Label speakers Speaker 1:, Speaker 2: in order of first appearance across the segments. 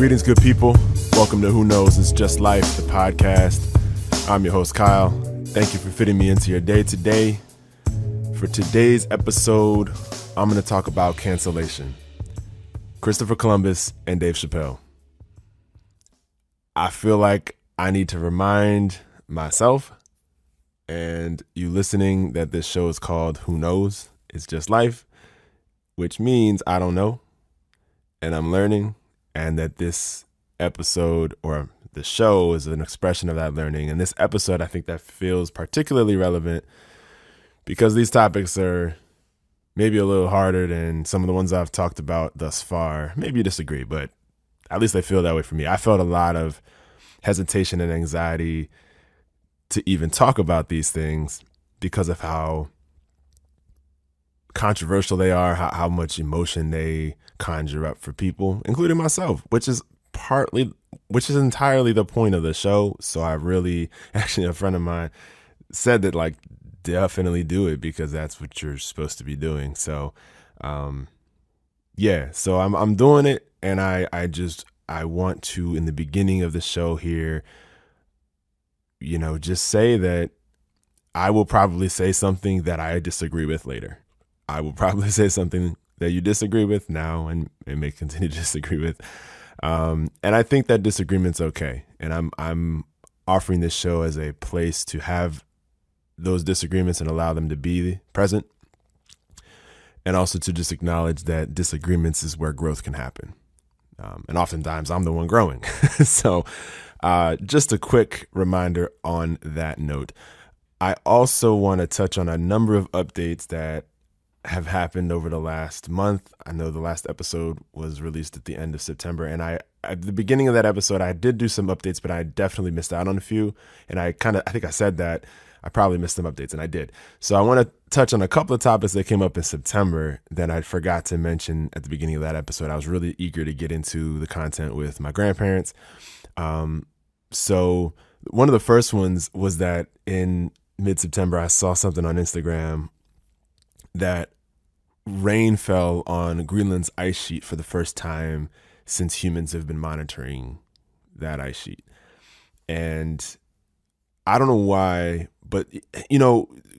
Speaker 1: Greetings, good people. Welcome to Who Knows It's Just Life, the podcast. I'm your host, Kyle. Thank you for fitting me into your day today. For today's episode, I'm going to talk about cancellation. Christopher Columbus and Dave Chappelle. I feel like I need to remind myself and you listening that this show is called Who Knows It's Just Life, which means I don't know and I'm learning, and that this episode or the show is an expression of that learning. And this episode, I think that feels particularly relevant because these topics are maybe a little harder than some of the ones I've talked about thus far. Maybe you disagree, but at least they feel that way for me. I felt a lot of hesitation and anxiety to even talk about these things because of how controversial they are, how much emotion they conjure up for people, including myself, which is entirely the point of the show. So I really, actually, a friend of mine said that, like, definitely do it because that's what you're supposed to be doing. So, so I'm doing it, and I want to, in the beginning of the show here, just say that I will probably say something that I disagree with later. I will probably say something that you disagree with now and may continue to disagree with. And I think that disagreement's okay. And I'm offering this show as a place to have those disagreements and allow them to be present. And also to just acknowledge that disagreements is where growth can happen. And oftentimes I'm the one growing. So just a quick reminder on that note. I also want to touch on a number of updates that have happened over the last month. I know the last episode was released at the end of September, and at the beginning of that episode, I did do some updates, but I definitely missed out on a few. And I think I said that I probably missed some updates, and I did. So I want to touch on a couple of topics that came up in September that I forgot to mention at the beginning of that episode. I was really eager to get into the content with my grandparents. So one of the first ones was that in mid-September, I saw something on Instagram that rain fell on Greenland's ice sheet for the first time since humans have been monitoring that ice sheet. And I don't know why, but,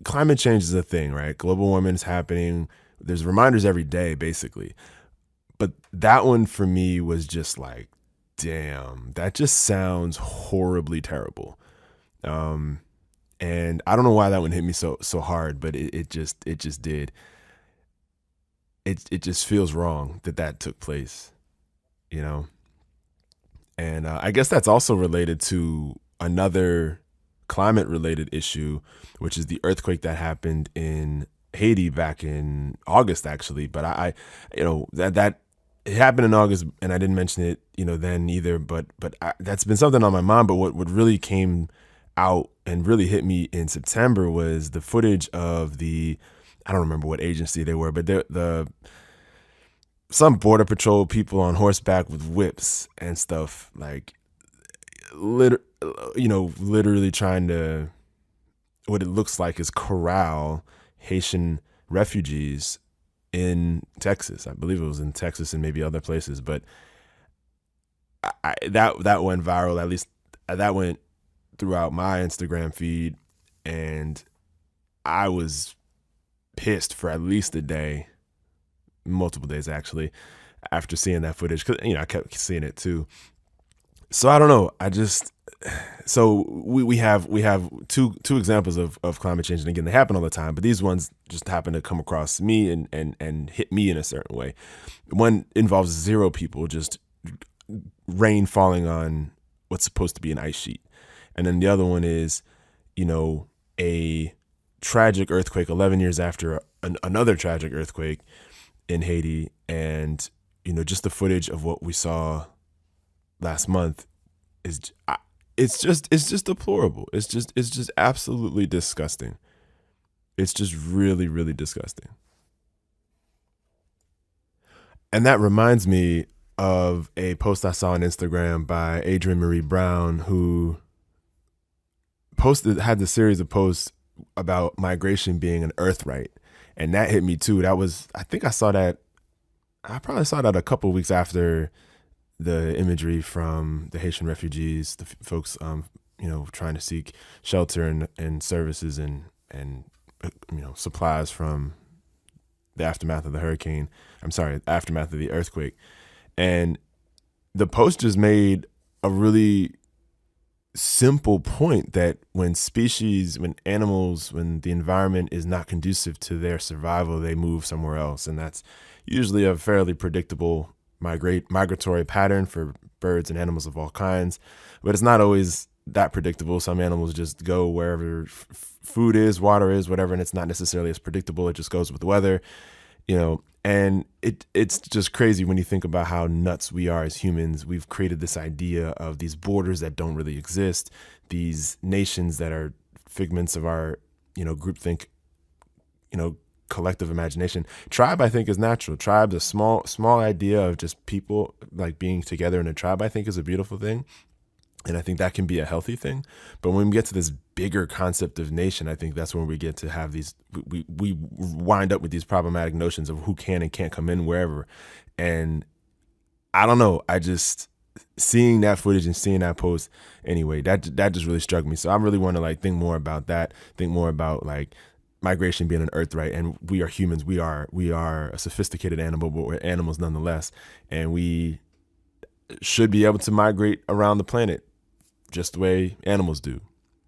Speaker 1: climate change is a thing, right? Global warming is happening. There's reminders every day, basically. But that one for me was just like, damn, that just sounds horribly terrible. And I don't know why that one hit me so hard, but it just did. It just feels wrong that took place, And I guess that's also related to another climate-related issue, which is the earthquake that happened in Haiti back in August, actually. But that it happened in August, and I didn't mention it, then either. But that's been something on my mind. But what really came out and really hit me in September was the footage of I don't remember what agency they were, but some border patrol people on horseback with whips and stuff, like literally trying to, what it looks like is corral Haitian refugees in Texas. I believe it was in Texas and maybe other places, but that went viral. At least that went throughout my Instagram feed, and I was pissed for at least a day, multiple days actually, after seeing that footage, because I kept seeing it too. So I don't know. We have two examples of climate change, and again, they happen all the time, but these ones just happen to come across me and hit me in a certain way. One involves 0 people, just rain falling on what's supposed to be an ice sheet. And then the other one is, a tragic earthquake 11 years after another tragic earthquake in Haiti. And, just the footage of what we saw last month it's just deplorable. It's just absolutely disgusting. It's just really, really disgusting. And that reminds me of a post I saw on Instagram by Adrienne Marie Brown, who had the series of posts about migration being an earth right. And that hit me too. I probably saw that a couple of weeks after the imagery from the Haitian refugees, the folks, trying to seek shelter and services and supplies from the aftermath of the hurricane. Aftermath of the earthquake. And the post just made a really simple point that when animals, when the environment is not conducive to their survival, they move somewhere else. And that's usually a fairly predictable migratory pattern for birds and animals of all kinds. But it's not always that predictable. Some animals just go wherever food is, water is, whatever, and it's not necessarily as predictable. It just goes with the weather, and it's just crazy when you think about how nuts we are as humans. We've created this idea of these borders that don't really exist, these nations that are figments of our, groupthink, collective imagination. Tribe, I think, is natural. Tribe's a small idea of just people like being together in a tribe, I think, is a beautiful thing. And I think that can be a healthy thing. But when we get to this bigger concept of nation, I think that's when we get to have these, we wind up with these problematic notions of who can and can't come in wherever. And I don't know, I just, seeing that footage and seeing that post, anyway, that just really struck me. So I really want to think more about that, think more about migration being an earth right. And we are humans. We are a sophisticated animal, but we're animals nonetheless. And we should be able to migrate around the planet just the way animals do.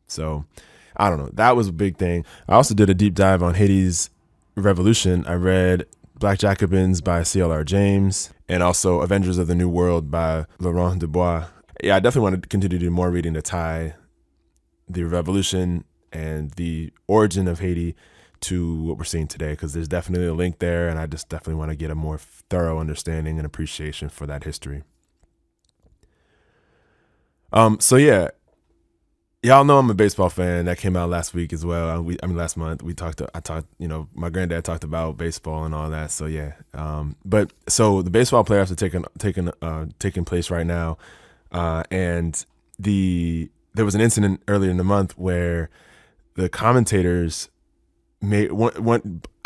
Speaker 1: So I don't know. That was a big thing. I also did a deep dive on Haiti's revolution. I read Black Jacobins by C.L.R. James and also Avengers of the New World by Laurent Dubois. Yeah, I definitely want to continue to do more reading to tie the revolution and the origin of Haiti to what we're seeing today, because there's definitely a link there, and I just definitely want to get a more thorough understanding and appreciation for that history. So yeah, y'all know I'm a baseball fan. That came out last week as well. Last month I talked, my granddad talked about baseball and all that. So yeah. But so the baseball playoffs are taking place right now. And there was an incident earlier in the month where the commentators made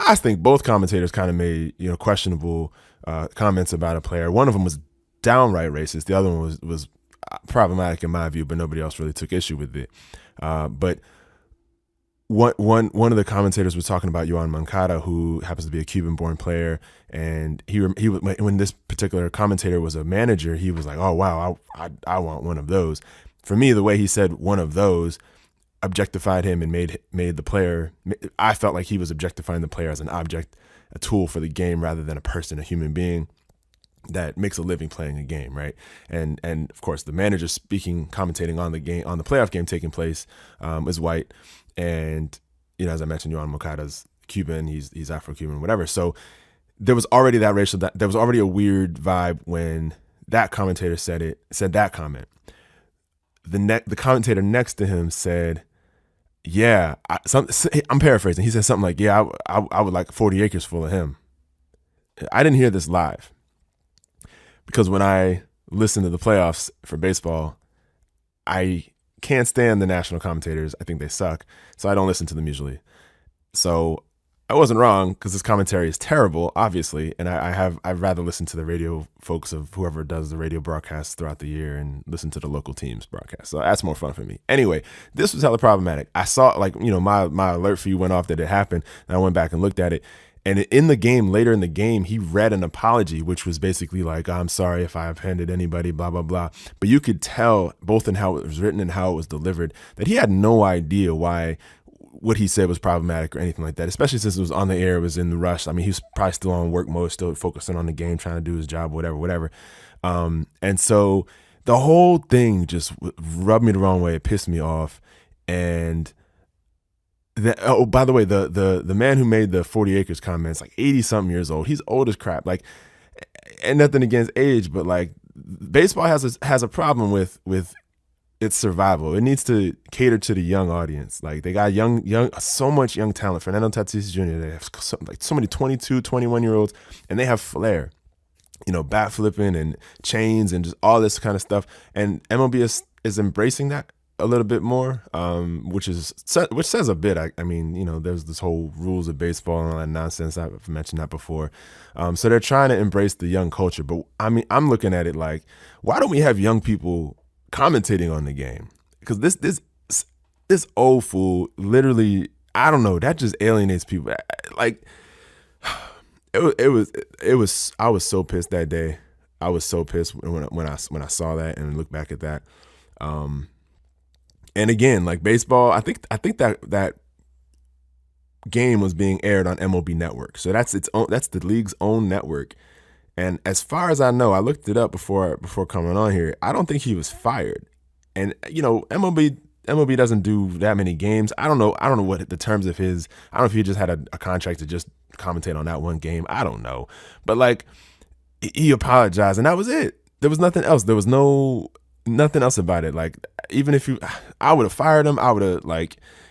Speaker 1: I think both commentators kind of made, questionable, comments about a player. One of them was downright racist. The other one was problematic in my view, but nobody else really took issue with it. But one of the commentators was talking about Yohan Moncada, who happens to be a Cuban-born player, and he when this particular commentator was a manager, he was like, "Oh wow, I want one of those." For me, the way he said "one of those" objectified him and made the player. I felt like he was objectifying the player as an object, a tool for the game, rather than a person, a human being that makes a living playing a game, right? And of course, the manager commentating on the game, on the playoff game taking place, is white, and as I mentioned, Yohan Moncada's Cuban, he's Afro-Cuban, whatever. So there was already that there was already a weird vibe when that commentator said that comment. The commentator next to him said, "Yeah, I'm paraphrasing. He said something like, yeah, I would like 40 acres full of him." I didn't hear this live, because when I listen to the playoffs for baseball, I can't stand the national commentators. I think they suck. So I don't listen to them usually. So I wasn't wrong, because this commentary is terrible, obviously. And I'd rather listen to the radio folks of whoever does the radio broadcasts throughout the year and listen to the local teams broadcast. So that's more fun for me. Anyway, this was hella problematic. I saw my alert feed went off that it happened, and I went back and looked at it. And later in the game, he read an apology, which was basically like, "I'm sorry if I offended anybody, blah, blah, blah." But you could tell, both in how it was written and how it was delivered, that he had no idea why what he said was problematic or anything like that, especially since it was on the air, it was in the rush. I mean, he was probably still on work mode, still focusing on the game, trying to do his job, whatever. And so the whole thing just rubbed me the wrong way. It pissed me off. And by the way, the man who made the 40 acres comments, like 80 something years old. He's old as crap. Like, and nothing against age, but like baseball has a problem with its survival. It needs to cater to the young audience. Like, they got so much young talent. Fernando Tatis Jr., they have so many 22, 21-year-olds, and they have flair. Bat flipping and chains and just all this kind of stuff. And MLB is embracing that a little bit more, which says a bit. I mean, there's this whole rules of baseball and all that nonsense. I've mentioned that before. So they're trying to embrace the young culture. But I mean, I'm looking at it like, why don't we have young people commentating on the game? Because this old fool literally, I don't know, that just alienates people. Like, it was. I was so pissed that day. I was so pissed when I saw that and looked back at that. And again, like baseball, I think that game was being aired on MLB Network, so that's the league's own network. And as far as I know, I looked it up before coming on here. I don't think he was fired. And MLB doesn't do that many games. I don't know what the terms of his. I don't know if he just had a contract to just commentate on that one game. I don't know, but like he apologized and that was it. There was nothing else. There was nothing else about it. Like even if I would have fired him. I would have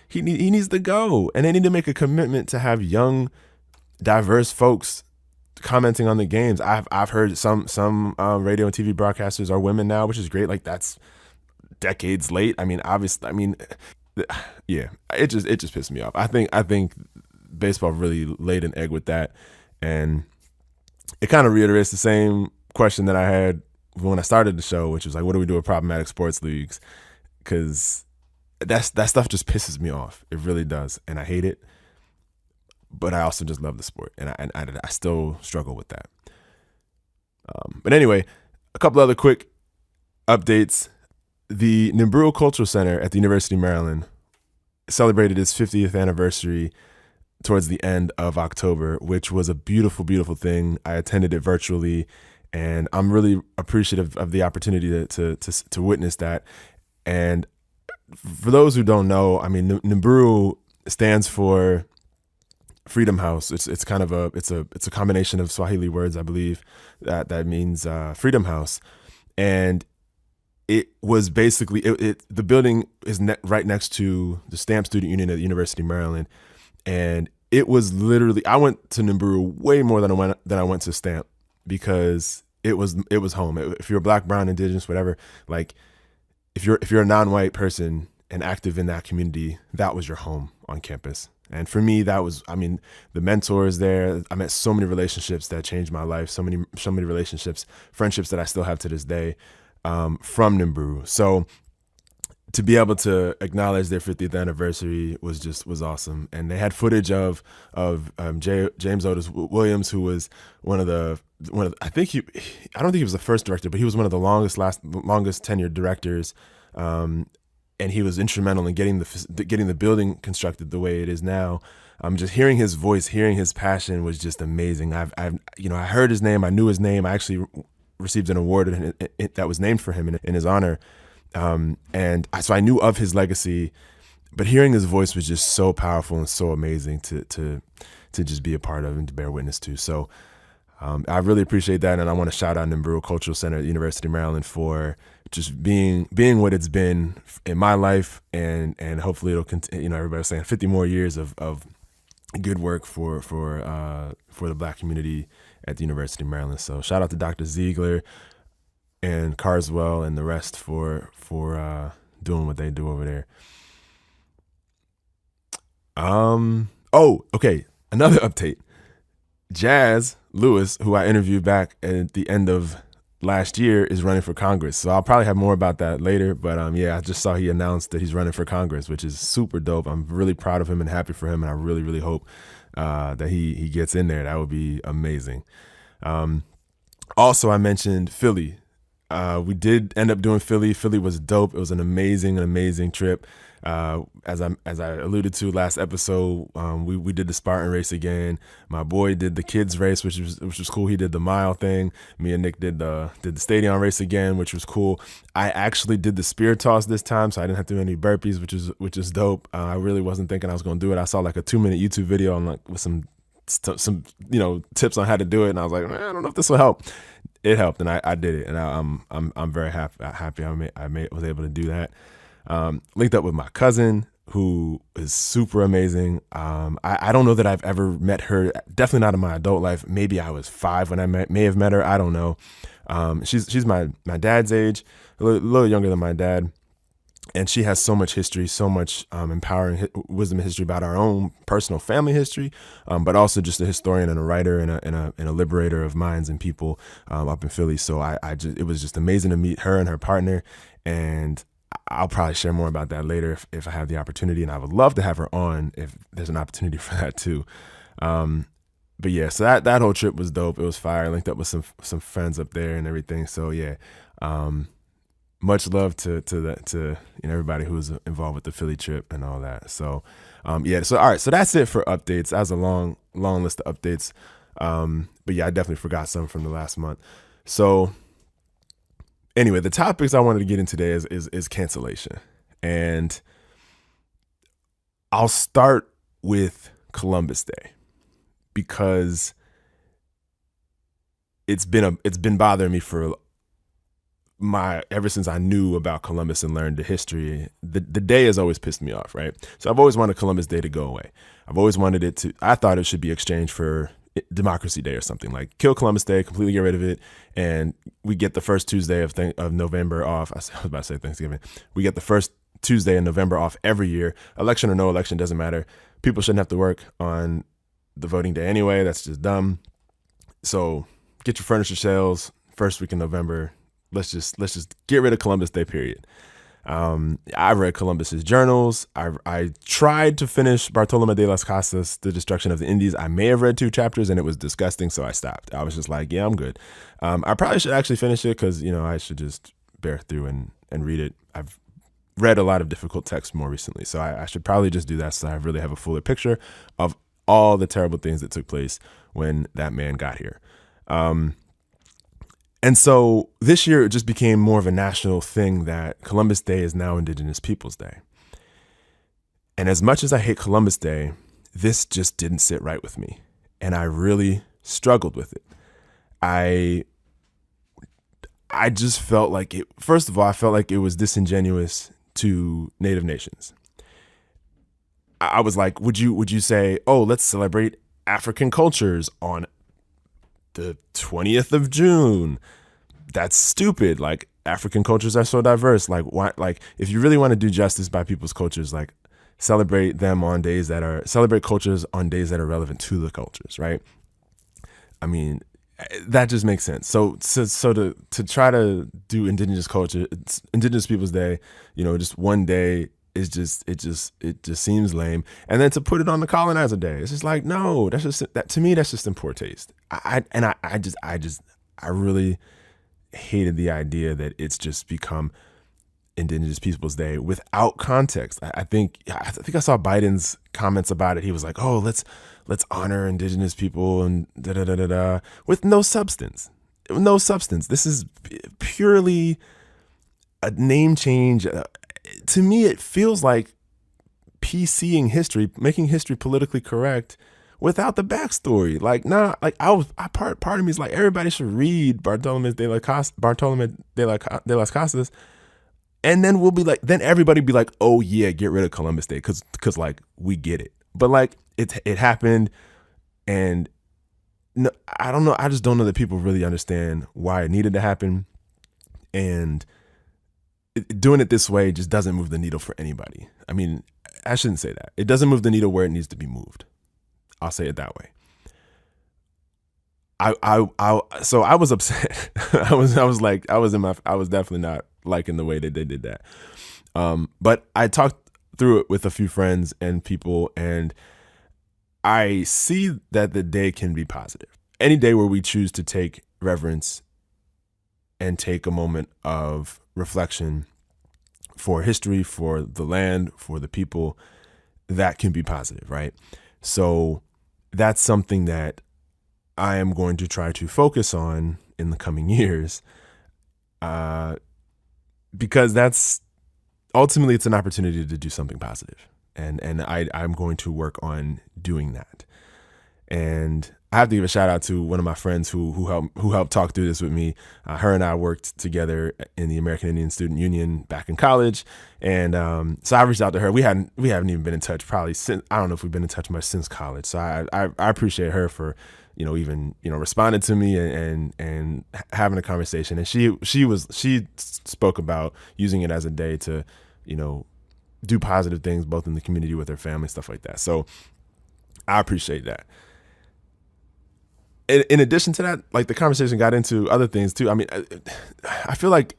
Speaker 1: he needs to go, and they need to make a commitment to have young, diverse folks commenting on the games. I've heard some radio and TV broadcasters are women now, which is great. Like that's decades late. I mean, obviously, yeah, it just pissed me off. I think baseball really laid an egg with that, and it kind of reiterates the same question that I had when I started the show, which was like, what do we do with problematic sports leagues? Because that stuff just pisses me off. It really does, and I hate it. But I also just love the sport, and I still struggle with that. But anyway, a couple other quick updates. The Nimbru Cultural Center at the University of Maryland celebrated its 50th anniversary towards the end of October, which was a beautiful, beautiful thing. I attended it virtually, and I'm really appreciative of the opportunity to witness that. And for those who don't know, I mean, Nimbru stands for Freedom House. It's kind of it's a combination of Swahili words, I believe, that means Freedom House. And it was basically the building is right next to the Stamp Student Union at the University of Maryland, and it was literally, I went to Nimbru way more than I went to Stamp, because it was home. If you're Black, Brown, Indigenous, whatever, like if you're a non-white person and active in that community, that was your home on campus. And for me, that was, I mean, the mentors there. I met so many relationships that changed my life. So many relationships, friendships that I still have to this day. From Nimbru. So to be able to acknowledge their 50th anniversary was awesome. And they had footage of James Otis Williams, who was one of the I don't think he was the first director, but he was one of the longest tenured directors. And he was instrumental in getting the building constructed the way it is now. Just hearing his voice, hearing his passion was just amazing. I heard his name, I knew his name. I actually received an award that was named for him in his honor. So I knew of his legacy, but hearing his voice was just so powerful and so amazing to just be a part of and to bear witness to. So I really appreciate that. And I want to shout out Nimbru Cultural Center at the University of Maryland for just being what it's been in my life. And hopefully it'll continue, everybody's saying 50 more years of good work for the Black community at the University of Maryland. So shout out to Dr. Ziegler and Carswell and the rest for doing what they do over there. Okay. Another update. Jazz Lewis, who I interviewed back at the end of last year, is running for Congress. So I'll probably have more about that later. But I just saw he announced that he's running for Congress, which is super dope. I'm really proud of him and happy for him. And I really, really hope that he gets in there. That would be amazing. Also, I mentioned Philly. We did end up doing Philly. Philly was dope. It was an amazing trip. As I alluded to last episode, we did the Spartan race again. My boy did the kids race, which was cool. He did the mile thing. Me and Nick did the stadium race again, which was cool. I actually did the spear toss this time, so I didn't have to do any burpees, which is dope. I really wasn't thinking I was going to do it. I saw like a 2-minute YouTube video on with some tips on how to do it, and I was like, I don't know if this will help. It helped, and I did it, and I'm very happy I was able to do that. Linked up with my cousin, who is super amazing. I don't know that I've ever met her, definitely not in my adult life. Maybe I was 5 when I may have met her. I don't know. She's my dad's age, a little younger than my dad. And she has so much history, so much empowering wisdom and history about our own personal family history, but also just a historian and a writer and a liberator of minds and people up in Philly. So it was just amazing to meet her and her partner. And I'll probably share more about that later if I have the opportunity. And I would love to have her on if there's an opportunity for that too. But yeah, so that whole trip was dope. It was fire. I linked up with some friends up there and everything. So yeah. Much love to everybody who was involved with the Philly trip and all that. So yeah, so all right, so that's it for updates. That was a long list of updates. But yeah, I definitely forgot some from the last month. So anyway, the topics I wanted to get in today is cancellation. And I'll start with Columbus Day because it's been bothering me for ever since I knew about Columbus and learned the history. The day has always pissed me off, right? So I've always wanted Columbus Day to go away. I've always wanted I thought it should be exchanged for Democracy Day or something, like kill Columbus Day, completely get rid of it, and we get the first Tuesday of November off. I was about to say Thanksgiving. We get the first Tuesday in November off every year. Election or no election, doesn't matter. People shouldn't have to work on the voting day anyway. That's just dumb. So get your furniture sales first week in November. Let's just get rid of Columbus Day, period. I read Columbus's journals. I tried to finish Bartolome de las Casas, The Destruction of the Indies. I may have read 2 chapters and it was disgusting, so I stopped. I was just like, yeah, I'm good. I probably should actually finish it because, I should just bear through and read it. I've read a lot of difficult texts more recently, so I should probably just do that so I really have a fuller picture of all the terrible things that took place when that man got here. And so this year, it just became more of a national thing that Columbus Day is now Indigenous Peoples Day. And as much as I hate Columbus Day, this just didn't sit right with me. And I really struggled with it. I just felt like it, first of all, I felt like it was disingenuous to Native nations. I was like, would you say, oh, let's celebrate African cultures on the 20th of June? That's stupid. Like, African cultures are so diverse. Like, why? Like, if you really want to do justice by people's cultures, like, celebrate cultures on days that are relevant to the cultures, right? I mean, that just makes sense. So to try to do Indigenous Peoples Day, just one day is it just seems lame. And then to put it on the colonizer day, it's just like, no, to me, that's just in poor taste. I really hated the idea that it's just become Indigenous Peoples Day without context. I think I saw Biden's comments about it. He was like, oh, let's honor Indigenous people and with no substance. This is purely a name change. To me, it feels like PCing history, making history politically correct without the backstory. Like, nah, like part of me is like, everybody should read Bartolome de las Casas, and then then everybody be like, oh yeah, get rid of Columbus Day, cause like we get it. But like it happened, and no, I don't know. I just don't know that people really understand why it needed to happen, and doing it this way just doesn't move the needle for anybody. I mean, I shouldn't say that. It doesn't move the needle where it needs to be moved. I'll say it that way. So I was upset. I was definitely not liking the way that they did that. But I talked through it with a few friends and people, and I see that the day can be positive. Any day where we choose to take reverence and take a moment of reflection for history, for the land, for the people, that can be positive, right? So that's something that I am going to try to focus on in the coming years, because that's ultimately, it's an opportunity to do something positive, and I'm going to work on doing that. And I have to give a shout out to one of my friends who helped talk through this with me. Her and I worked together in the American Indian Student Union back in college, and so I reached out to her. We haven't even been in touch probably since, I don't know if we've been in touch much since college. So I appreciate her for even responding to me and having a conversation. And she spoke about using it as a day to do positive things both in the community with their family, stuff like that. So I appreciate that. In addition to that, like the conversation got into other things too. I mean, I feel like,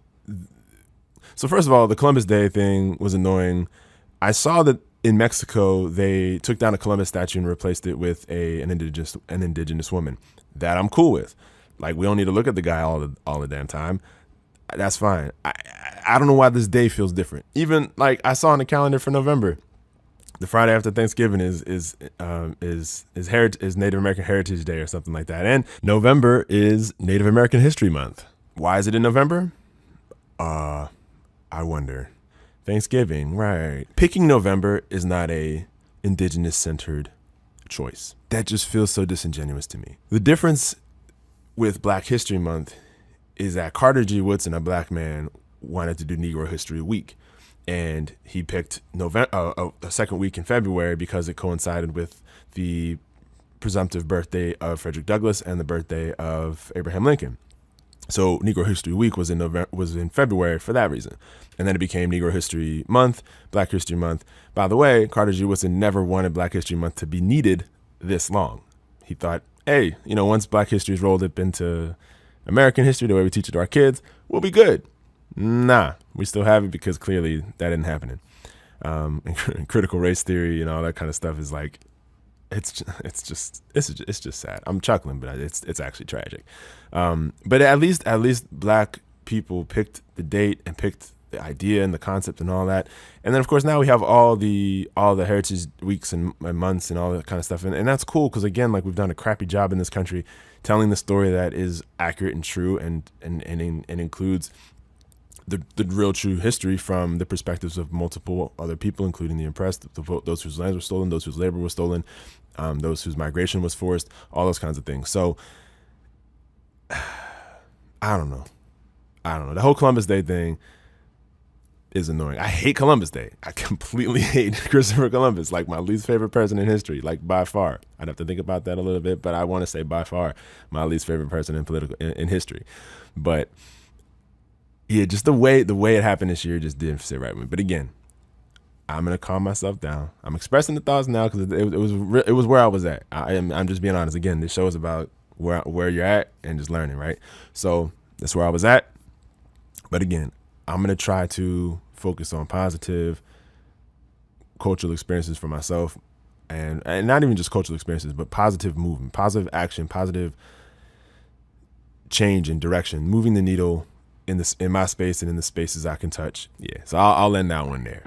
Speaker 1: so first of all, the Columbus Day thing was annoying. I saw that in Mexico, they took down a Columbus statue and replaced it with an indigenous woman. That I'm cool with. Like, we don't need to look at the guy all the damn time. That's fine. I don't know why this day feels different. Even like I saw on the calendar for November, the Friday after Thanksgiving is Native American Heritage Day or something like that. And November is Native American History Month. Why is it in November? I wonder. Thanksgiving, right? Picking November is not a indigenous centered choice. That just feels so disingenuous to me. The difference with Black History Month is that Carter G. Woodson, a black man, wanted to do Negro History Week. And he picked November, a second week in February because it coincided with the presumptive birthday of Frederick Douglass and the birthday of Abraham Lincoln. So Negro History Week was in February for that reason. And then it became Negro History Month, Black History Month. By the way, Carter G. Woodson never wanted Black History Month to be needed this long. He thought, hey, once Black history is rolled up into American history, the way we teach it to our kids, we'll be good. Nah, we still have it because clearly that isn't happening. And critical race theory and all that kind of stuff is like, it's just sad. I'm chuckling, but it's actually tragic. But at least black people picked the date and picked the idea and the concept and all that. And then of course now we have all the heritage weeks and months and all that kind of stuff. And that's cool because again, like we've done a crappy job in this country telling the story that is accurate and true and includes the real true history from the perspectives of multiple other people, including the oppressed, those whose lands were stolen, those whose labor was stolen, those whose migration was forced, all those kinds of things. So I don't know. The whole Columbus Day thing is annoying. I hate Columbus Day. I completely hate Christopher Columbus, like my least favorite person in history, like by far. I'd have to think about that a little bit, but I want to say by far my least favorite person in history. But yeah, just the way it happened this year just didn't sit right with me. But again, I'm gonna calm myself down. I'm expressing the thoughts now because it was where I was at. I'm just being honest. Again, this show is about where you're at and just learning, right? So that's where I was at. But again, I'm gonna try to focus on positive cultural experiences for myself, and not even just cultural experiences, but positive movement, positive action, positive change and direction, moving the needle in my space and in the spaces I can touch. Yeah, so I'll end that one there.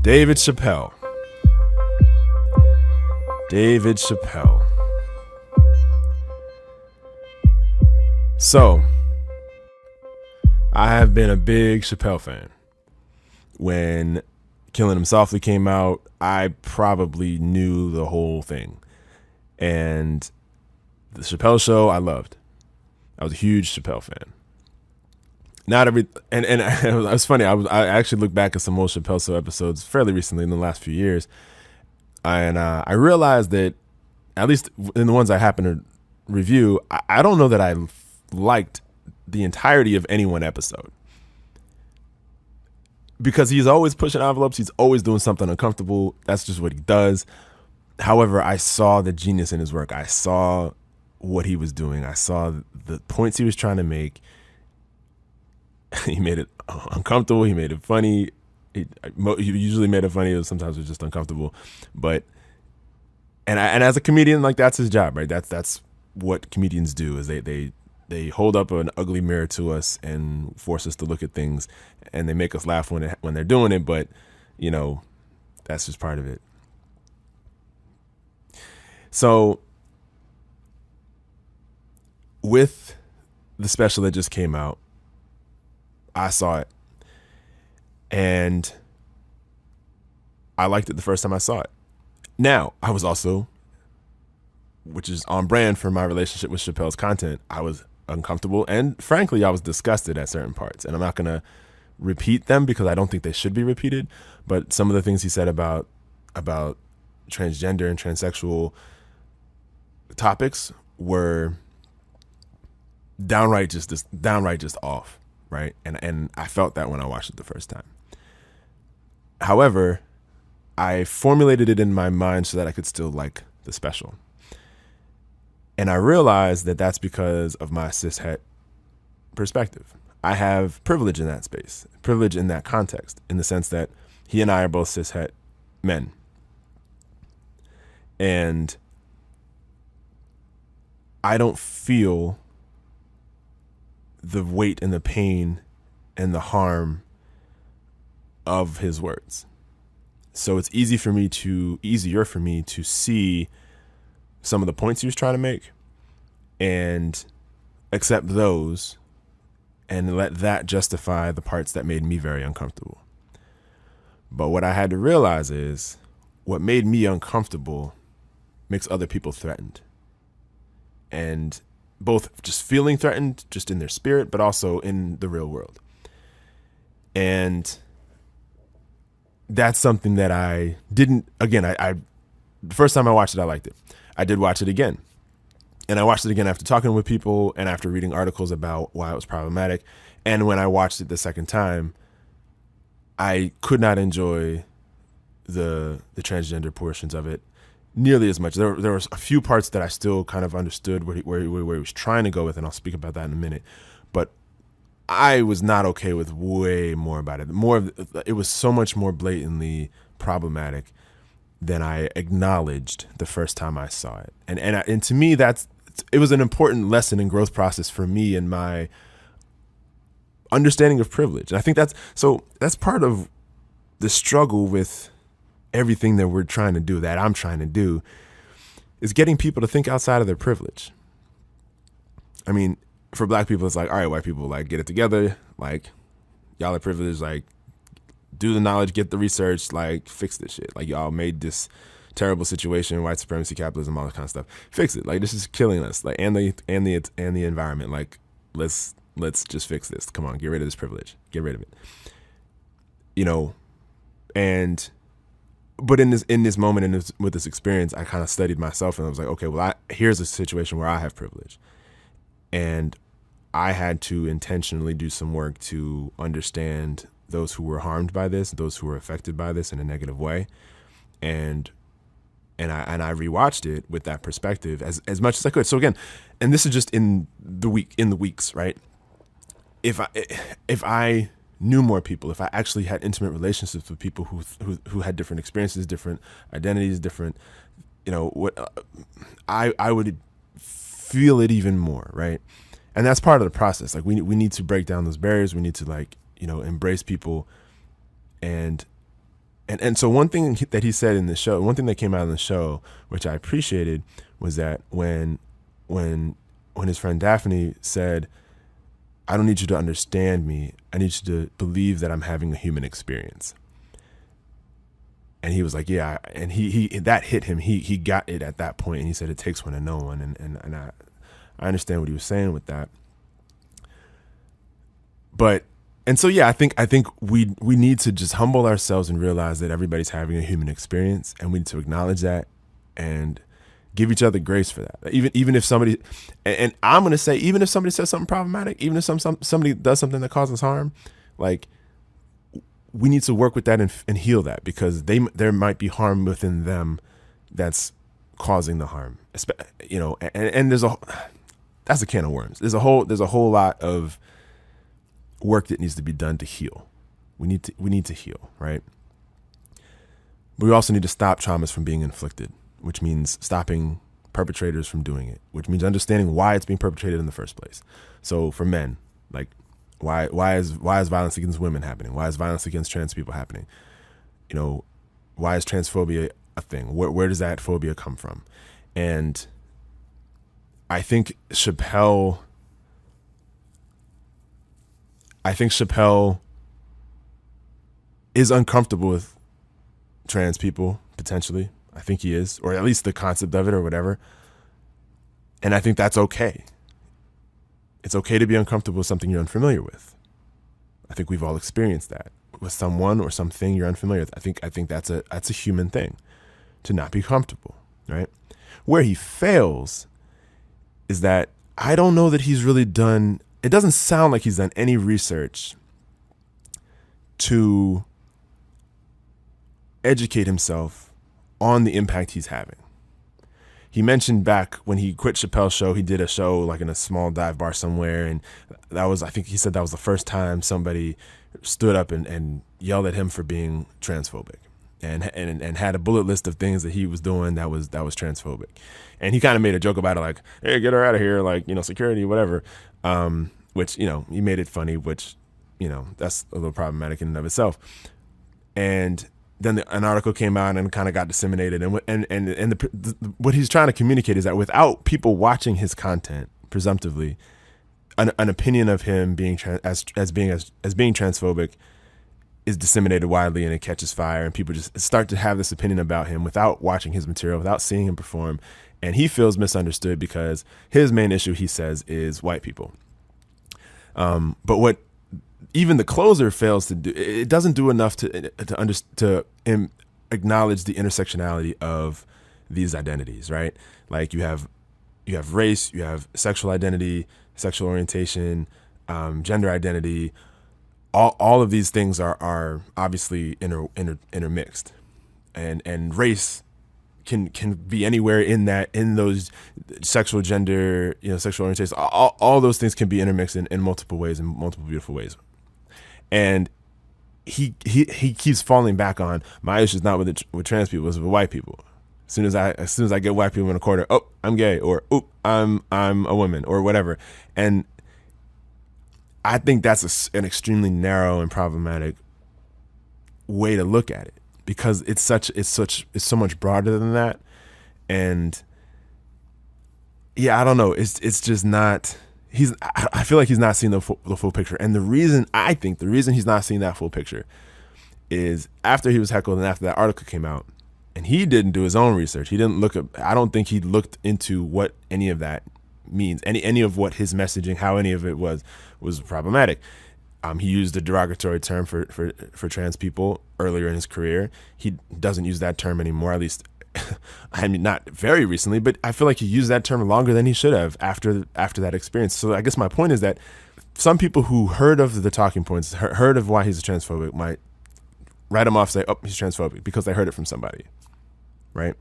Speaker 1: David Chappelle. So, I have been a big Chappelle fan. When Killing Him Softly came out, I probably knew the whole thing. And the Chappelle Show, I loved. I was a huge Chappelle fan. Not every and it was funny. I actually looked back at some old Chappelle Show episodes fairly recently in the last few years, and I realized that at least in the ones I happen to review, I don't know that I liked the entirety of any one episode because he's always pushing envelopes. He's always doing something uncomfortable. That's just what he does. However, I saw the genius in his work. I saw what he was doing. I saw the points he was trying to make. He made it uncomfortable. He made it funny. He usually made it funny. Sometimes it was just uncomfortable. But and as a comedian, like that's his job, right? That's what comedians do. Is they hold up an ugly mirror to us and force us to look at things, and they make us laugh when they're doing it. But that's just part of it. So with the special that just came out, I saw it, and I liked it the first time I saw it. Now, I was also, which is on brand for my relationship with Chappelle's content, I was uncomfortable, and frankly, I was disgusted at certain parts. And I'm not going to repeat them because I don't think they should be repeated, but some of the things he said about transgender and transsexual topics were downright just off, right? And I felt that when I watched it the first time. However, I formulated it in my mind so that I could still like the special. And I realized that that's because of my cishet perspective. I have privilege in that space, privilege in that context, in the sense that he and I are both cishet men. And I don't feel the weight and the pain and the harm of his words. So it's easier for me to see some of the points he was trying to make and accept those and let that justify the parts that made me very uncomfortable. But what I had to realize is what made me uncomfortable makes other people threatened. And both just feeling threatened just in their spirit, but also in the real world. And that's something that I didn't, again, I the first time I watched it, I liked it. I did watch it again. And I watched it again after talking with people and after reading articles about why it was problematic. And when I watched it the second time, I could not enjoy the transgender portions of it nearly as much. There was a few parts that I still kind of understood where he was trying to go with, and I'll speak about that in a minute. But I was not okay with way more about it. It was so much more blatantly problematic than I acknowledged the first time I saw it. And to me, it was an important lesson and growth process for me in my understanding of privilege. And I think that's part of the struggle with everything that we're trying to do, that I'm trying to do, is getting people to think outside of their privilege. I mean, for black people, it's like, all right, white people, like, get it together. Like, y'all are privileged. Like, do the knowledge, get the research, like, fix this shit. Like, y'all made this terrible situation, white supremacy, capitalism, all that kind of stuff. Fix it. Like, this is killing us. Like, and the environment. Like, let's just fix this. Come on, get rid of this privilege. Get rid of it. You know, but in this moment, with this experience, I kind of studied myself, and I was like, okay, well, here's a situation where I have privilege, and I had to intentionally do some work to understand those who were harmed by this, those who were affected by this in a negative way, and I rewatched it with that perspective as much as I could. So again, and this is just in the weeks, right? If I knew more people, if I actually had intimate relationships with people who had different experiences, different identities, different, I would feel it even more, right? And that's part of the process. Like we need to break down those barriers. We need to embrace people, and so one thing that he said in the show, one thing that came out in the show, which I appreciated, was that when his friend Daphne said, I don't need you to understand me. I need you to believe that I'm having a human experience. And he was like, yeah. And he that hit him. He got it at that point. And he said, it takes one to know one. And I understand what he was saying with that. So yeah, I think we need to just humble ourselves and realize that everybody's having a human experience, and we need to acknowledge that and give each other grace for that. Even if somebody, and I'm gonna say, even if somebody says something problematic, even if somebody does something that causes harm, like, we need to work with that and heal that, because there might be harm within them that's causing the harm. And that's a can of worms. There's a whole lot of work that needs to be done to heal. We need to heal, right? But we also need to stop traumas from being inflicted, which means stopping perpetrators from doing it, which means understanding why it's being perpetrated in the first place. So for men, like, why is violence against women happening? Why is violence against trans people happening? Why is transphobia a thing? Where does that phobia come from? And I think Chappelle I think Chappelle is uncomfortable with trans people, potentially. I think he is, or at least the concept of it or whatever. And I think that's okay. It's okay to be uncomfortable with something you're unfamiliar with. I think we've all experienced that with someone or something you're unfamiliar with. I think that's a human thing, to not be comfortable, right? Where he fails is that I don't know that he's really done, it doesn't sound like he's done any research to educate himself on the impact he's having. He mentioned back when he quit Chappelle's show, he did a show like in a small dive bar somewhere. And that was, I think he said that was the first time somebody stood up and yelled at him for being transphobic and had a bullet list of things that he was doing that was transphobic. And he kind of made a joke about it, like, hey, get her out of here, like, security, whatever. Which, he made it funny, which, that's a little problematic in and of itself. And then an article came out and kind of got disseminated, and what he's trying to communicate is that without people watching his content, presumptively, an opinion of him being as being transphobic is disseminated widely, and it catches fire, and people just start to have this opinion about him without watching his material, without seeing him perform, and he feels misunderstood because his main issue, he says, is white people. But what even the closer fails to do, it doesn't do enough to acknowledge the intersectionality of these identities, right? Like you have race, you have sexual identity, sexual orientation, gender identity. All of these things are obviously intermixed, and race can be anywhere in those sexual, gender, sexual orientation. All those things can be intermixed in multiple ways, in multiple beautiful ways. And he keeps falling back on, my issue is not with trans people, it's with white people. As soon as I get white people in a corner, oh, I'm gay, or oh, I'm a woman, or whatever. And I think that's an extremely narrow and problematic way to look at it, because it's so much broader than that. And yeah, I don't know. It's just not. I feel like he's not seeing the full picture. And the reason he's not seeing that full picture is after he was heckled and after that article came out, and he didn't do his own research. He didn't I don't think he looked into what any of that means, any of what his messaging, how any of it was problematic. He used a derogatory term for trans people earlier in his career. He doesn't use that term anymore, at least I mean, not very recently, but I feel like he used that term longer than he should have after that experience. So I guess my point is that some people who heard of the talking points, heard of why he's transphobic, might write him off, say, oh, he's transphobic, because they heard it from somebody, right?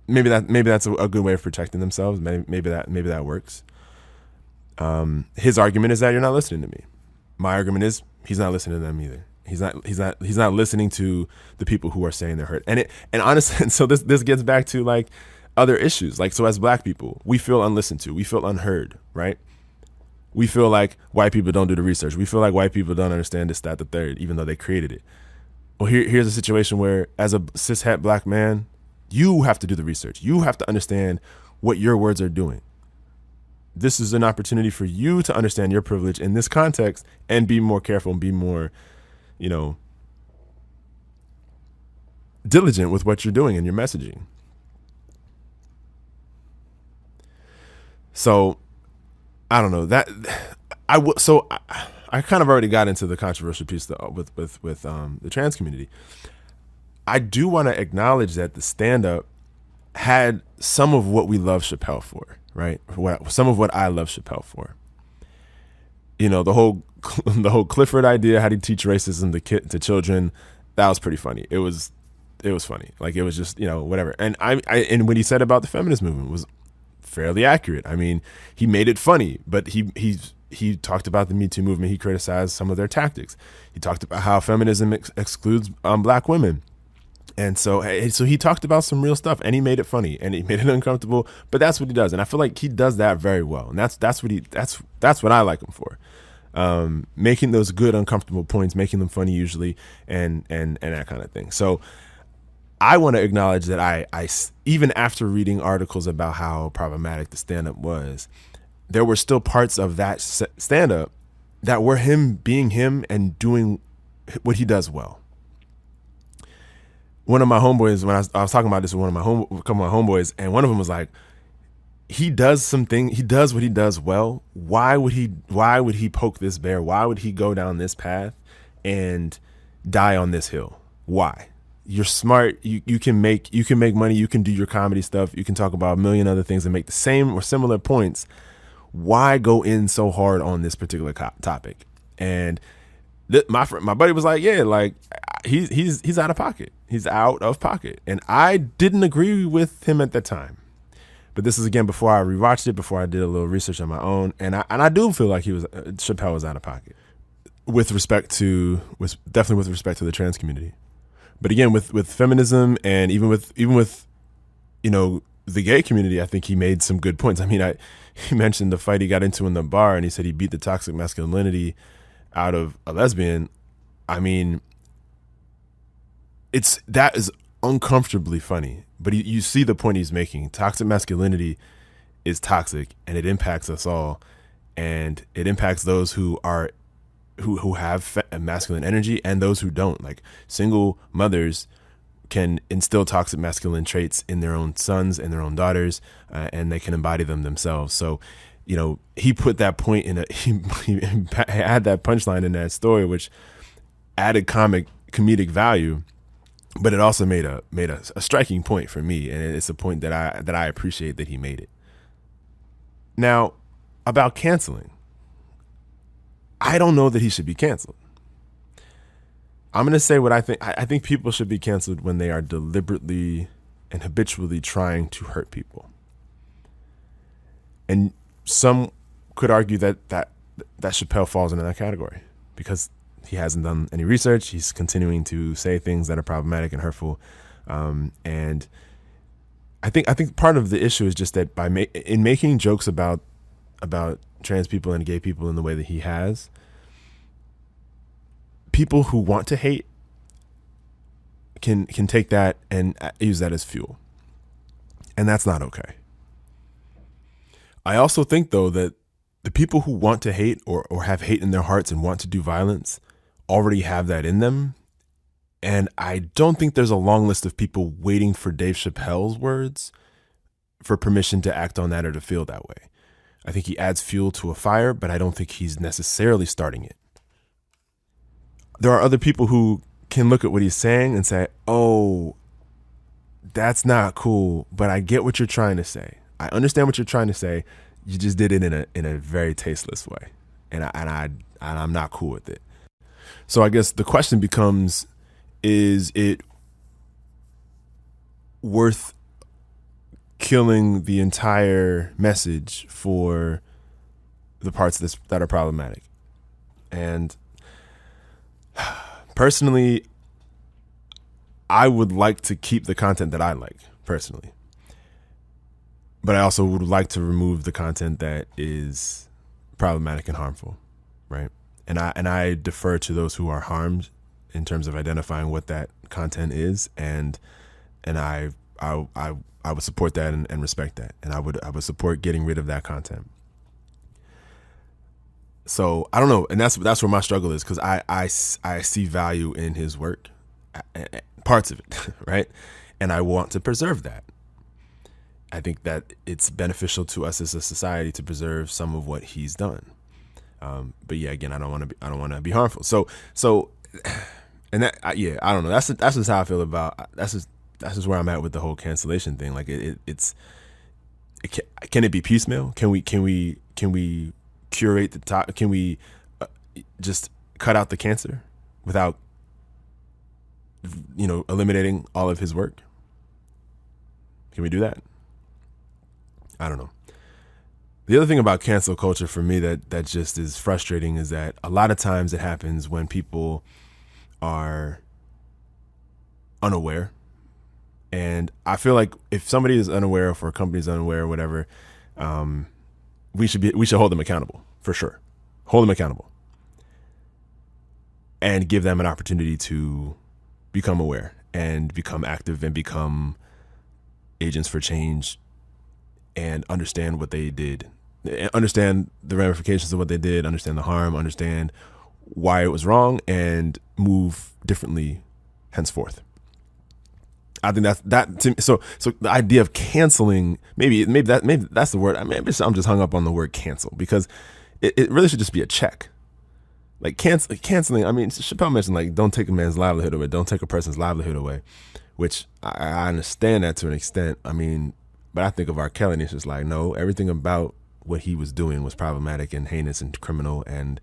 Speaker 1: Maybe that's a good way of protecting themselves. Maybe that works. His argument is that you're not listening to me. My argument is he's not listening to them either. He's not listening to the people who are saying they're hurt. And honestly, and so this gets back to like other issues. Like, so as black people, we feel unlistened to, we feel unheard, right? We feel like white people don't do the research. We feel like white people don't understand this, that, the third, even though they created it. Well, here's a situation where as a cishet black man, you have to do the research. You have to understand what your words are doing. This is an opportunity for you to understand your privilege in this context and be more careful and be more, diligent with what you're doing and your messaging. So I don't know that I kind of already got into the controversial piece with the trans community. I do want to acknowledge that the stand-up had some of what we love Chappelle for, right? Some of what I love Chappelle for. The whole Clifford idea, how to teach racism to children, that was pretty funny. It was funny. Like, it was just, whatever. And and what he said about the feminist movement was fairly accurate. I mean, he made it funny, but he talked about the Me Too movement. He criticized some of their tactics. He talked about how feminism excludes black women. And so he talked about some real stuff, and he made it funny, and he made it uncomfortable. But that's what he does, and I feel like he does that very well, and that's what I like him for, making those good uncomfortable points, making them funny usually, and that kind of thing. So I want to acknowledge that I even after reading articles about how problematic the stand-up was, there were still parts of that stand-up that were him being him and doing what he does well. One of my homeboys, when I was talking about this with a couple of my homeboys, and one of them was like, he does what he does well. Why would he poke this bear? Why would he go down this path and die on this hill? Why? You're smart. You can make money. You can do your comedy stuff. You can talk about a million other things and make the same or similar points. Why go in so hard on this particular topic? And my buddy was like, yeah, like he's out of pocket. He's out of pocket. And I didn't agree with him at the time. But this is, again, before I rewatched it, before I did a little research on my own. And I do feel like Chappelle was out of pocket definitely with respect to the trans community. But again, with feminism and even with the gay community, I think he made some good points. I mean, he mentioned the fight he got into in the bar, and he said he beat the toxic masculinity out of a lesbian. I mean, that is uncomfortably funny, but you see the point he's making. Toxic masculinity is toxic, and it impacts us all, and it impacts those who have masculine energy and those who don't. Like, single mothers can instill toxic masculine traits in their own sons and their own daughters, and they can embody them themselves. So, he put that point he had that punchline in that story, which added comedic value. But it also made a striking point for me, and it's a point that I appreciate that he made it. Now, about canceling, I don't know that he should be canceled. I'm going to say what I think. I think people should be canceled when they are deliberately and habitually trying to hurt people. And some could argue that Chappelle falls into that category because he hasn't done any research. He's continuing to say things that are problematic and hurtful. And I think part of the issue is just that in making jokes about trans people and gay people in the way that he has, people who want to hate can take that and use that as fuel. And that's not okay. I also think, though, that the people who want to hate or have hate in their hearts and want to do violence already have that in them. And I don't think there's a long list of people waiting for Dave Chappelle's words for permission to act on that or to feel that way. I think he adds fuel to a fire, but I don't think he's necessarily starting it. There are other people who can look at what he's saying and say, oh, that's not cool, but I get what you're trying to say. I understand what you're trying to say. You just did it in a very tasteless way. And I'm not cool with it. So I guess the question becomes, is it worth killing the entire message for the parts that are problematic? And personally, I would like to keep the content that I like, personally. But I also would like to remove the content that is problematic and harmful, right? And I defer to those who are harmed in terms of identifying what that content is, and I would support that and respect that, and I would support getting rid of that content. So I don't know, and that's where my struggle is, because I see value in his work, parts of it, right? And I want to preserve that. I think that it's beneficial to us as a society to preserve some of what he's done. But yeah, again, I don't want to be harmful. So, and that, I don't know. That's just how I feel about. That's just where I'm at with the whole cancellation thing. Like can it be piecemeal? Can we curate the top? Can we just cut out the cancer without eliminating all of his work? Can we do that? I don't know. The other thing about cancel culture for me that just is frustrating is that a lot of times it happens when people are unaware. And I feel like if somebody is unaware, or if a company is unaware or whatever, we should hold them accountable, for sure. Hold them accountable. And give them an opportunity to become aware and become active and become agents for change and understand what they did understand the ramifications of what they did, understand the harm, understand why it was wrong, and move differently henceforth. I think so the idea of canceling, maybe that's the word. Maybe I'm just hung up on the word cancel, because it really should just be a check. Like canceling. I mean, Chappelle mentioned, like, don't take a man's livelihood away, don't take a person's livelihood away, which I understand that to an extent. I mean, but I think of R. Kelly, and it's just like, no, everything about what he was doing was problematic and heinous and criminal, and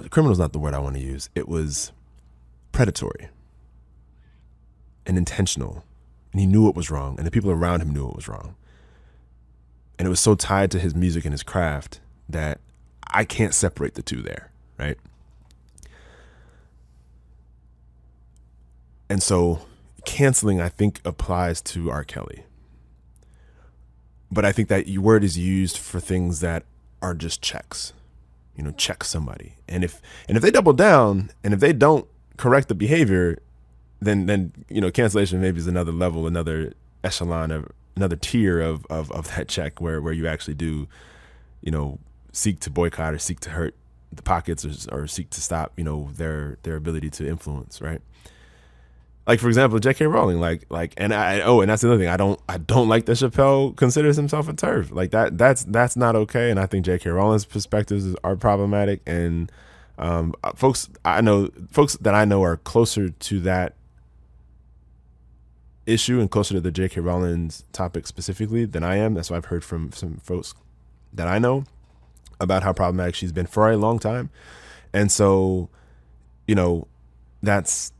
Speaker 1: criminal is not the word I want to use. It was predatory and intentional, and he knew it was wrong, and the people around him knew it was wrong, and it was so tied to his music and his craft that I can't separate the two there, right? And so canceling, I think, applies to R. Kelly, but I think that word is used for things that are just checks, check somebody, and if they double down, and if they don't correct the behavior, then cancellation maybe is another level, another echelon, of another tier of that check, where you actually do, seek to boycott or seek to hurt the pockets, or seek to stop, their ability to influence, right? Like, for example, J.K. Rowling, and that's another thing. I don't like that Chappelle considers himself a TERF. Like that's not okay. And I think J.K. Rowling's perspectives are problematic. And folks that I know are closer to that issue and closer to the J.K. Rowling's topic specifically than I am. That's what I've heard from some folks that I know about how problematic she's been for a long time. And so, that's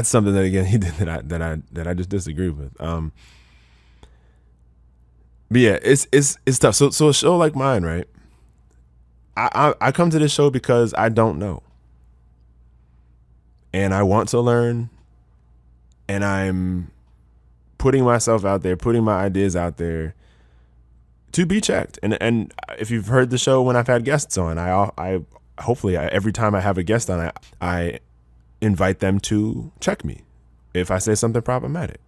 Speaker 1: something that, again, he did that I just disagree with. But yeah, it's tough. So a show like mine, right? I come to this show because I don't know, and I want to learn, and I'm putting myself out there, putting my ideas out there to be checked. And if you've heard the show when I've had guests on, I hopefully every time I have a guest on, I invite them to check me if I say something problematic,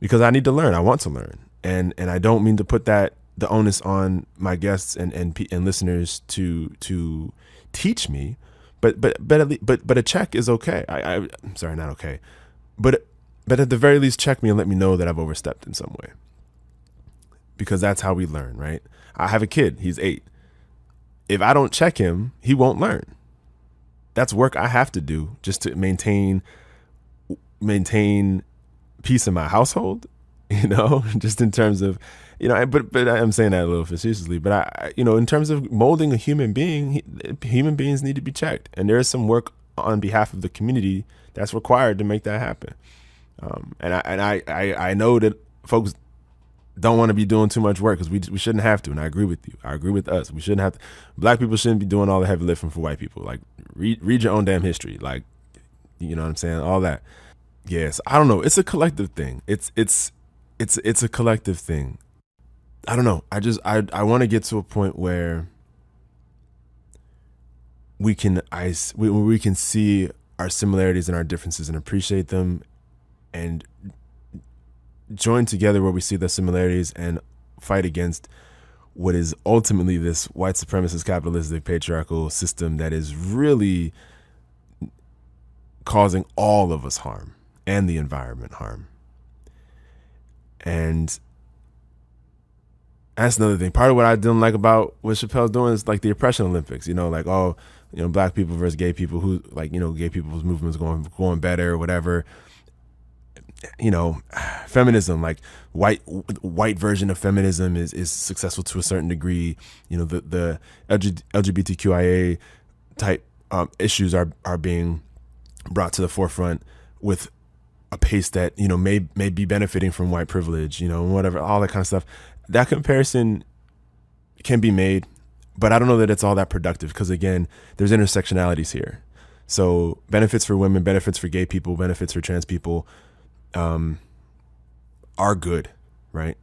Speaker 1: because I need to learn. I want to learn, and I don't mean to put the onus on my guests and listeners to teach me, but a check is okay. I'm sorry, not okay, but at the very least, check me and let me know that I've overstepped in some way, because that's how we learn, right? I have a kid, he's 8. If I don't check him, he won't learn. That's work I have to do just to maintain peace in my household, just in terms of, but I'm saying that a little facetiously, but in terms of molding a human being, human beings need to be checked. And there is some work on behalf of the community that's required to make that happen. And I know that folks don't want to be doing too much work, because we shouldn't have to. And I agree with you. I agree with us. We shouldn't have to. Black people shouldn't be doing all the heavy lifting for white people. Like, read your own damn history. Like, you know what I'm saying? All that. Yes. I don't know. It's a collective thing. It's a collective thing. I don't know. I want to get to a point where we can see our similarities and our differences and appreciate them, and join together where we see the similarities and fight against what is ultimately this white supremacist, capitalistic, patriarchal system that is really causing all of us harm, and the environment harm. And that's another thing. Part of what I didn't like about what Chappelle's doing is like the oppression Olympics, black people versus gay people, who gay people's movements going better or whatever. Feminism, like white version of feminism is successful to a certain degree. The LGBTQIA type issues are being brought to the forefront with a pace that may be benefiting from white privilege, and whatever, all that kind of stuff. That comparison can be made, but I don't know that it's all that productive, because again, there's intersectionalities here. So benefits for women, benefits for gay people, benefits for trans people are good, right?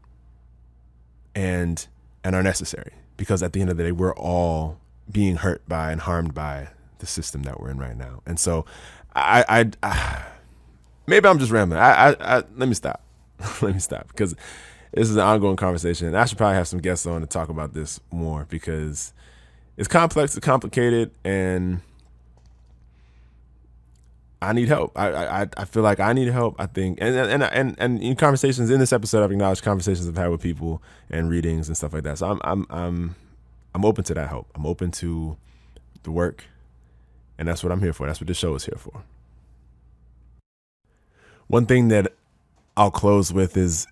Speaker 1: And are necessary, because at the end of the day, we're all being hurt by and harmed by the system that we're in right now. And so I maybe I'm just rambling. Let me stop. Let me stop, because this is an ongoing conversation. And I should probably have some guests on to talk about this more because it's complex, it's complicated, and I need help. I feel like I need help. I think, and in conversations in this episode, I've acknowledged conversations I've had with people and readings and stuff like that. So I'm open to that help. I'm open to the work, and that's what I'm here for. That's what this show is here for. One thing that I'll close with is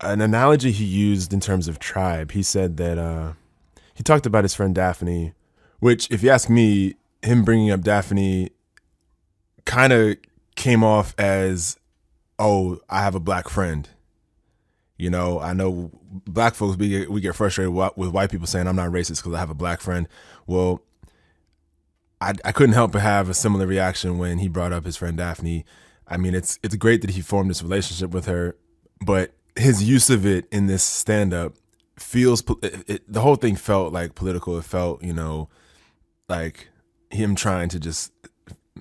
Speaker 1: an analogy he used in terms of tribe. He said that he talked about his friend Daphne, which, if you ask me, him bringing up Daphne kind of came off as, oh, I have a black friend. You know, I know black folks, we get frustrated with white people saying I'm not racist because I have a black friend. Well, I couldn't help but have a similar reaction when he brought up his friend Daphne. I mean, it's great that he formed this relationship with her, but his use of it in this stand-up feels, the whole thing felt like political. It felt, you know, like him trying to just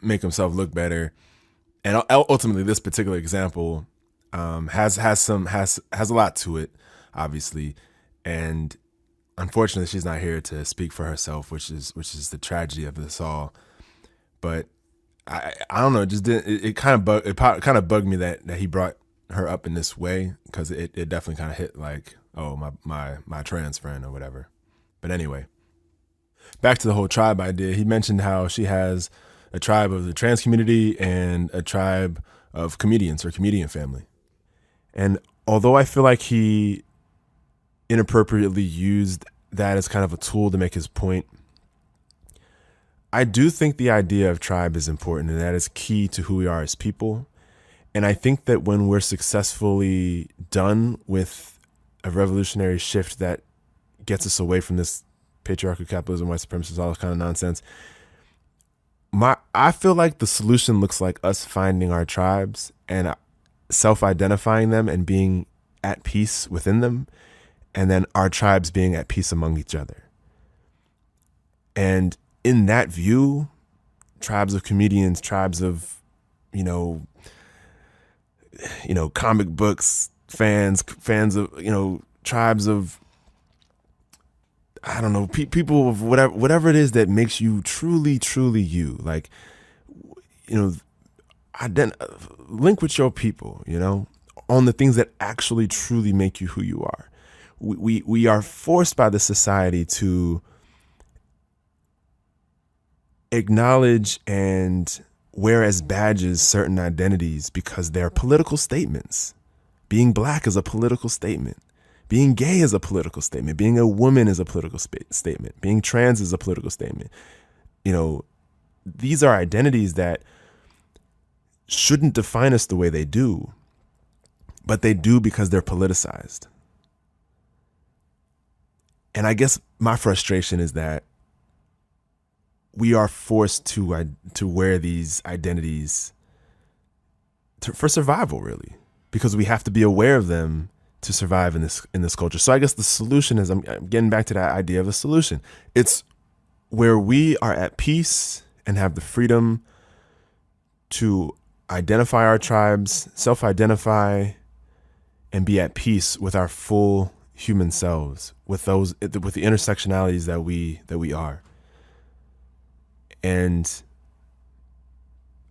Speaker 1: make himself look better. And ultimately, this particular example has a lot to it, obviously. And unfortunately, she's not here to speak for herself, which is the tragedy of this all. But I don't know, it kind of bugged me that he brought her up in this way, because it definitely kind of hit like, oh, my trans friend or whatever. But anyway, back to the whole tribe idea. He mentioned how she has a tribe of the trans community and a tribe of comedians, or comedian family. And although I feel like he inappropriately used that as kind of a tool to make his point, I do think the idea of tribe is important, and that is key to who we are as people. And I think that when we're successfully done with a revolutionary shift that gets us away from this patriarchal capitalism, white supremacy, all this kind of nonsense, I feel like the solution looks like us finding our tribes and self-identifying them and being at peace within them, and then our tribes being at peace among each other. And in that view, tribes of comedians, tribes of, you know, comic books fans of, you know, tribes of, I don't know, people of whatever it is that makes you truly, truly you. Like, you know, link with your people, you know, on the things that actually truly make you who you are. We are forced by the society to acknowledge and wear as badges certain identities because they're political statements. Being black is a political statement. Being gay is a political statement. Being a woman is a political statement. Being trans is a political statement. You know, these are identities that shouldn't define us the way they do, but they do because they're politicized. And I guess my frustration is that we are forced to wear these identities for survival, really, because we have to be aware of them to survive in this culture. So I guess the solution is, I'm getting back to that idea of a solution. It's where we are at peace and have the freedom to identify our tribes, self-identify, and be at peace with our full human selves, with the intersectionalities that we are. And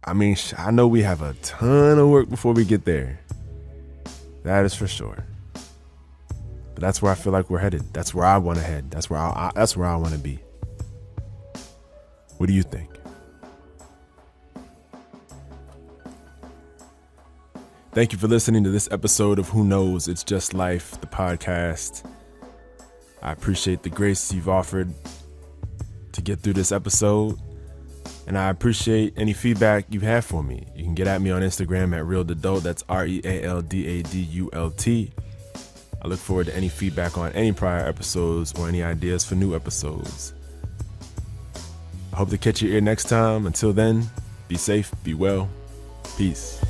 Speaker 1: I mean, I know we have a ton of work before we get there. That is for sure. But that's where I feel like we're headed. That's where I want to head. That's where I want to be. What do you think? Thank you for listening to this episode of Who Knows? It's Just Life, the podcast. I appreciate the grace you've offered to get through this episode. And I appreciate any feedback you have for me. You can get at me on Instagram at RealDadult. That's RealDadult. I look forward to any feedback on any prior episodes or any ideas for new episodes. I hope to catch your ear next time. Until then, be safe, be well. Peace.